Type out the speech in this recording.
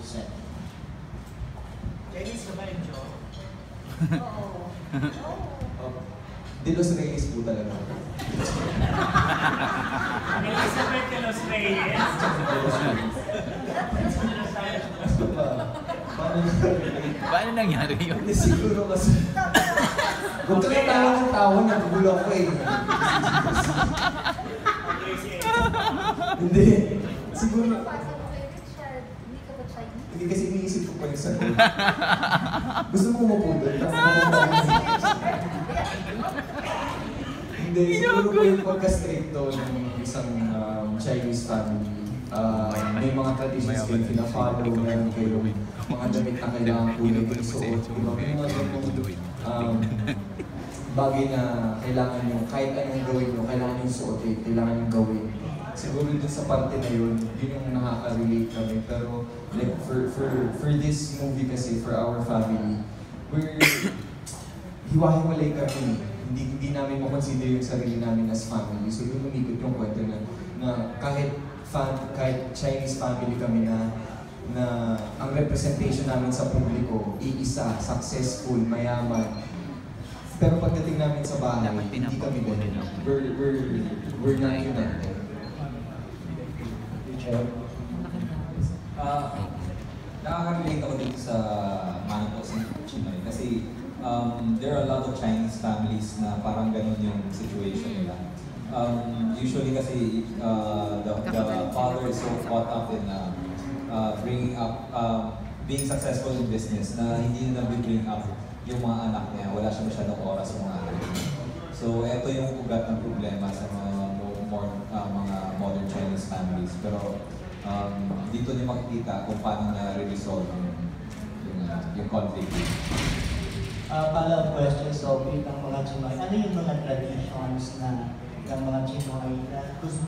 set. Chinese ka ba rin, Joe? Oo. De Los Reyes po talaga. Elizabeth de Los Reyes. Paano nangyari yun? Hindi siguro kasi... Huwag ka lang tawa ng tawa, nagugulo ako eh. Hindi. Siguro... Hindi ka ba Chinese? Hindi kasi iniisip ko pa yung sagot. Gusto mo umupo doon? Hindi, siguro po yung pagka-stricto ng isang Chinese family. May mga traditions kayo pina-follow, meron kayo mga damit na kailangan po yung isuot. May mga ganong bagay na kailangan nyo, kahit anong gawin nyo, kailangan nyo suotin, kailangan nyo gawin. Siguro dun sa parte na yun, yun yung nakaka-relate kami. Pero like for this movie kasi, for our family, we're hiwa-hiwalay kami. Hindi namin makonsider yung sarili namin as family. So doon lumikot yung kwento na kahit Chinese family kami na ang representation namin sa publiko, iisa, successful, mayaman. Pero pagdating namin sa bahay, hindi kami din. We're not united. Nakaka-relate ako dito sa Manong po si Chinoy kasi there are a lot of Chinese families na parang ganun yung situation nila. Usually kasi the father is so caught up in bringing up, being successful in business na hindi na bring up yung mga anak niya. Wala siya masyadong oras sa mga anak niya. So ito yung ugat ng problema sa mga modern Chinese families. Pero dito niyo makikita kung paano na resolve yung conflict. Follow-up question, so, ng mga Chinoy, ano yung mga traditions ng mga Chinoy na gusto